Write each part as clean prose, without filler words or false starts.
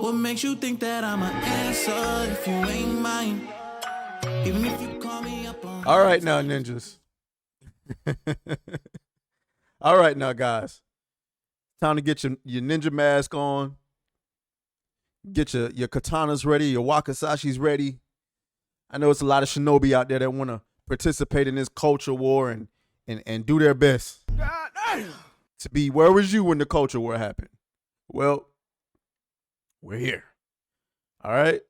What makes you think that I'm an answer if you ain't mine? Even if you call me up on. All right now, ninjas. All right now, guys. Time to get your ninja mask on. Get your katanas ready, your wakasashis ready. I know it's a lot of shinobi out there that want to participate in this culture war and do their best to be. Where was you when the culture war happened? Well, we're here. All right.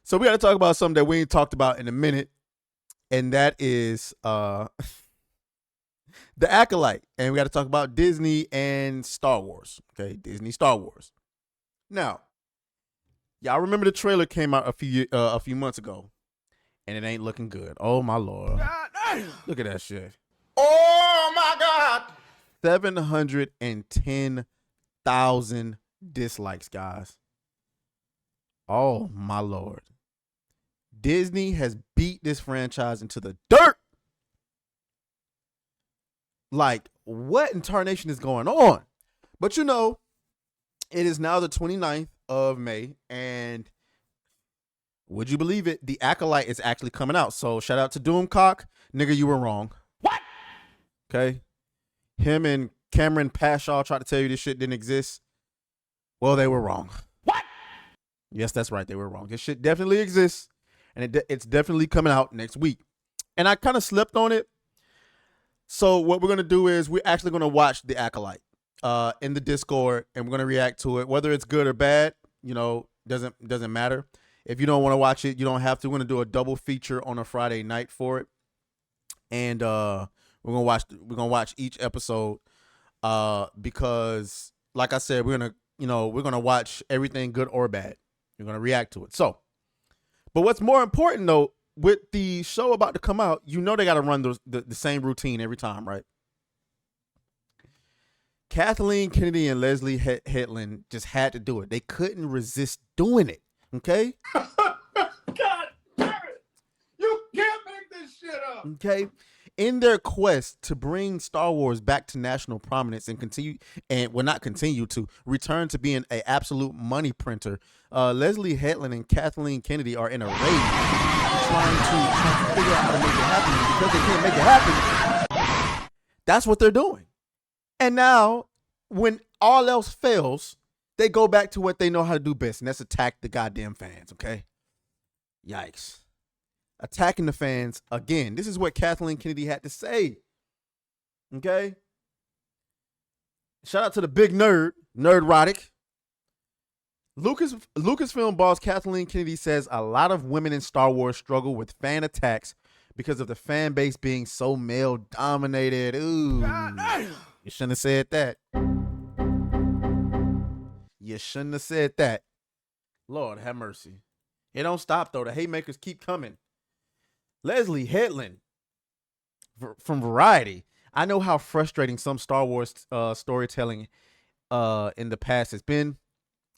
So we got to talk about something that we ain't talked about in a minute, and that is the Acolyte. And we got to talk about Disney and Star Wars. Okay, Disney, Star Wars. Now, y'all remember the trailer came out a few months ago, and it ain't looking good. Oh my Lord! Look at that shit. Oh my God! 710,000 dislikes, guys. Oh my Lord! Disney has beat this franchise into the dirt. Like, what in tarnation is going on? But you know, it is now the 29th of May, and would you believe it? The Acolyte is actually coming out. So shout out to Doomcock. Nigga, you were wrong. What? Okay. Him and Cameron Pashaw tried to tell you this shit didn't exist. Well, they were wrong. What? Yes, that's right. They were wrong. This shit definitely exists, and it's definitely coming out next week. And I kind of slept on it. So what we're going to do is we're actually going to watch The Acolyte in the Discord, and we're going to react to it. Whether it's good or bad, you know, doesn't matter. If you don't want to watch it, you don't have to. We're going to do a double feature on a Friday night for it. And we're going to watch each episode because like I said, we're going to watch everything good or bad. We're going to react to it. So, but what's more important though, with the show about to come out, you know they got to run the same routine every time, right? Kathleen Kennedy and Leslie Headland just had to do it. They couldn't resist doing it, okay? God damn it! You can't make this shit up! Okay? In their quest to bring Star Wars back to national prominence and return to being an absolute money printer, Leslie Headland and Kathleen Kennedy are in a race trying to figure out how to make it happen. Because they can't make it happen, that's what they're doing. And now, when all else fails, they go back to what they know how to do best, and that's attack the goddamn fans, okay? Yikes. Attacking the fans again. This is what Kathleen Kennedy had to say. Okay? Shout out to the big Nerdrotic. Lucasfilm boss Kathleen Kennedy says a lot of women in Star Wars struggle with fan attacks because of the fan base being so male dominated. Ooh. You shouldn't have said that. You shouldn't have said that. Lord have mercy. It don't stop though. The haymakers keep coming. Leslie Headland from Variety. I know how frustrating some Star Wars storytelling in the past has been.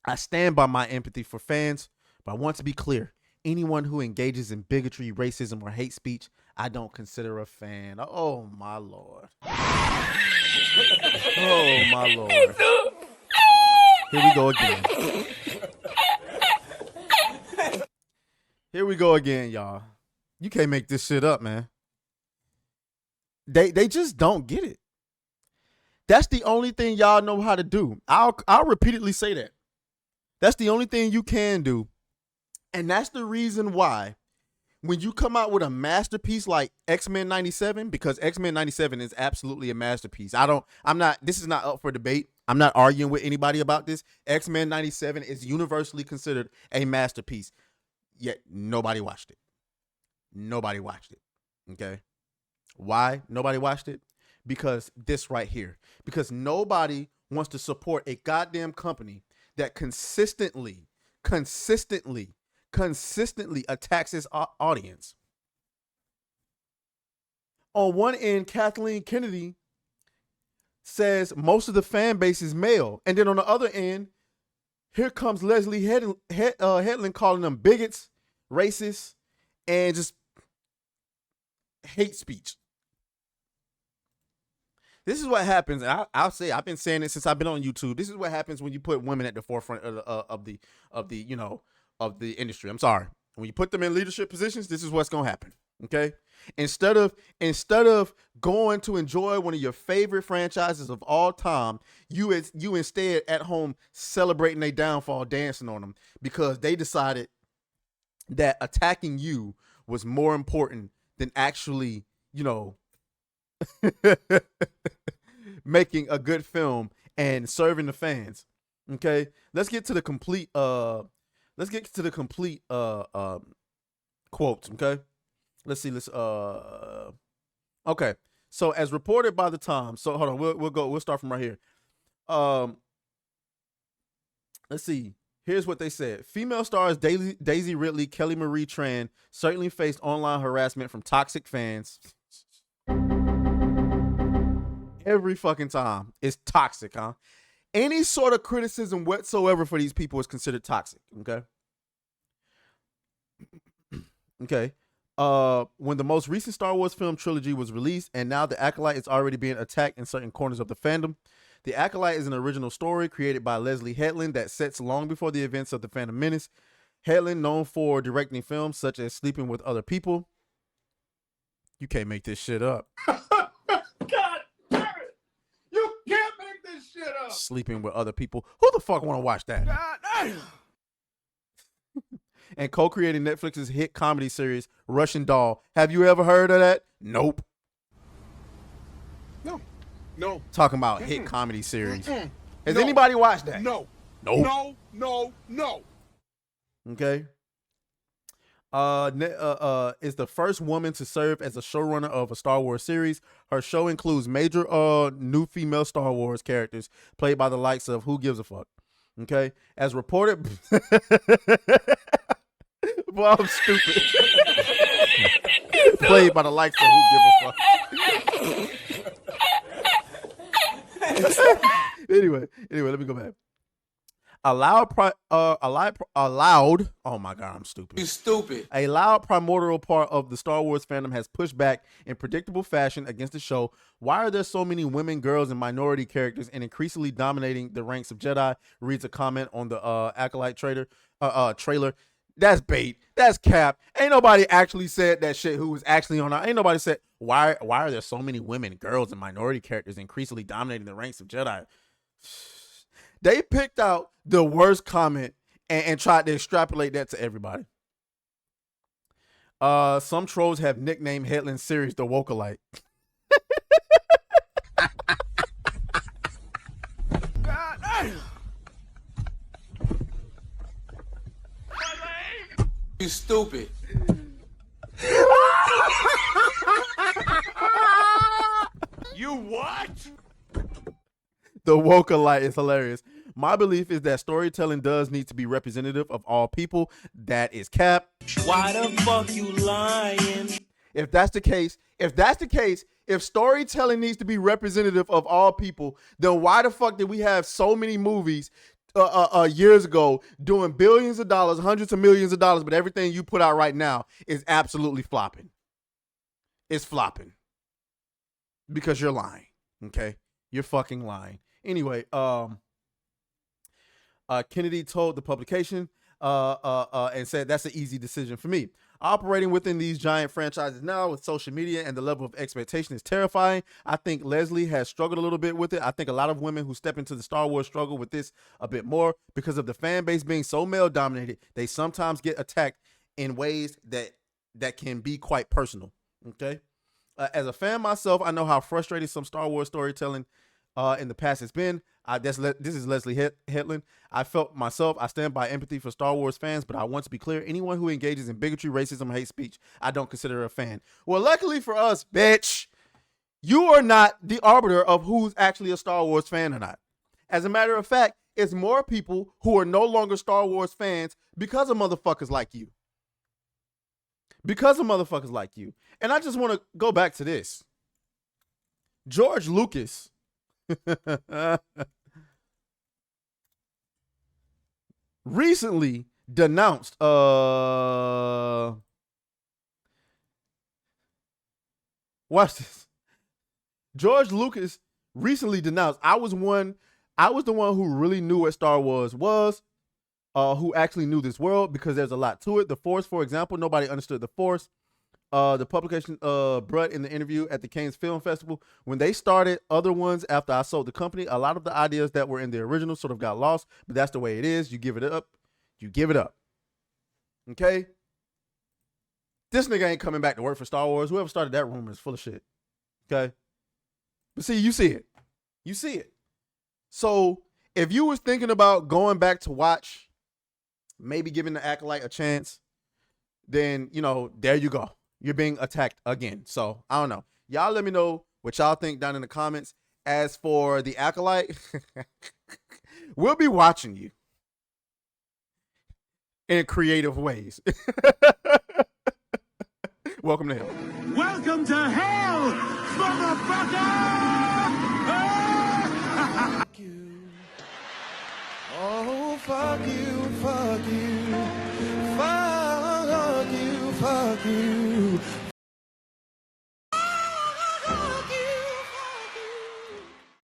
I stand by my empathy for fans, but I want to be clear. Anyone who engages in bigotry, racism, or hate speech, I don't consider a fan. Oh, my Lord. Oh, my Lord. Here we go again. Here we go again, y'all. You can't make this shit up, man. They just don't get it. That's the only thing y'all know how to do. I'll repeatedly say that. That's the only thing you can do. And that's the reason why when you come out with a masterpiece like X-Men 97, because X-Men 97 is absolutely a masterpiece. This is not up for debate. I'm not arguing with anybody about this. X-Men 97 is universally considered a masterpiece. Yet nobody watched it. Nobody watched it. Okay. Why nobody watched it? Because this right here. Because nobody wants to support a goddamn company that consistently attacks its audience. On one end, Kathleen Kennedy says most of the fan base is male. And then on the other end, here comes Leslie Headland calling them bigots, racists, and just hate speech. This is what happens. And I'll say I've been saying it since I've been on YouTube. This is what happens when you put women at the forefront of the industry. I'm sorry. When you put them in leadership positions, this is what's gonna happen. Okay. Instead of going to enjoy one of your favorite franchises of all time, you instead at home celebrating their downfall, dancing on them because they decided that attacking you was more important than actually, making a good film and serving the fans. Okay, let's get to the complete quotes. Okay, let's see. Okay, so as reported by the Times. So hold on, we'll start from right here. Let's see. Here's what they said. Female stars Daisy Ridley, Kelly Marie Tran certainly faced online harassment from toxic fans. Every fucking time. It's toxic, huh? Any sort of criticism whatsoever for these people is considered toxic, okay? Okay. When the most recent Star Wars film trilogy was released, and now The Acolyte is already being attacked in certain corners of the fandom. The Acolyte is an original story created by Leslie Headland that sets long before the events of The Phantom Menace. Headland, known for directing films such as Sleeping with Other People. You can't make this shit up. God damn it! You can't make this shit up! Sleeping with Other People. Who the fuck want to watch that? God damn! And co-creating Netflix's hit comedy series, Russian Doll. Have you ever heard of that? Nope. No. Talking about hit comedy series. Has anybody watched that? No. Nope. No. Okay. Is the first woman to serve as a showrunner of a Star Wars series. Her show includes major new female Star Wars characters played by the likes of Who Gives a Fuck. Okay. As reported. Well, I'm stupid. Played by the likes of Who Give a Fuck. Anyway, let me go back. A loud, oh my God, I'm stupid. You stupid. A loud primordial part of the Star Wars fandom has pushed back in predictable fashion against the show. Why are there so many women, girls, and minority characters and increasingly dominating the ranks of Jedi? Reads a comment on the Acolyte trailer. That's bait. That's cap. Ain't nobody actually said that shit who was actually on. Ain't nobody said, why are there so many women, girls, and minority characters increasingly dominating the ranks of Jedi? They picked out the worst comment and tried to extrapolate that to everybody. Some trolls have nicknamed Headland series the Wokalite. God damn! You stupid. You what? The Wokalite is hilarious. My belief is that storytelling does need to be representative of all people. That is cap. Why the fuck you lying? If that's the case, if storytelling needs to be representative of all people, then why the fuck did we have so many movies years ago doing billions of dollars, hundreds of millions of dollars, but everything you put out right now is absolutely flopping? It's flopping. Because you're lying. Okay? You're fucking lying. Anyway, Kennedy told the publication and said that's an easy decision for me. Operating within these giant franchises now with social media and the level of expectation is terrifying. I think Leslie has struggled a little bit with it. I think a lot of women who step into the Star Wars struggle with this a bit more because of the fan base being so male dominated. They sometimes get attacked in ways that can be quite personal. Okay. As a fan myself, I know how frustrating some Star Wars storytelling in the past has been. This is Leslie Headland. I felt myself. I stand by empathy for Star Wars fans, but I want to be clear. Anyone who engages in bigotry, racism, hate speech, I don't consider a fan. Well, luckily for us, bitch, you are not the arbiter of who's actually a Star Wars fan or not. As a matter of fact, it's more people who are no longer Star Wars fans because of motherfuckers like you. Because of motherfuckers like you. And I just want to go back to this. George Lucas recently denounced watch this. George Lucas recently denounced. I was the one who really knew what Star Wars was, who actually knew this world, because there's a lot to it. The Force, for example, nobody understood the Force. The publication, Brett in the interview at the Cannes Film Festival, when they started other ones after I sold the company, a lot of the ideas that were in the original sort of got lost, but that's the way it is. You give it up. You give it up. Okay? This nigga ain't coming back to work for Star Wars. Whoever started that rumor is full of shit. Okay? But see, you see it. You see it. So if you was thinking about going back to watch, maybe giving the Acolyte a chance, then, you know, there you go. You're being attacked again. So I don't know. Y'all let me know what y'all think down in the comments. As for the Acolyte, we'll be watching you in creative ways. Welcome to hell. Welcome to hell, motherfucker! Oh, fuck you, fuck you, fuck you, fuck you,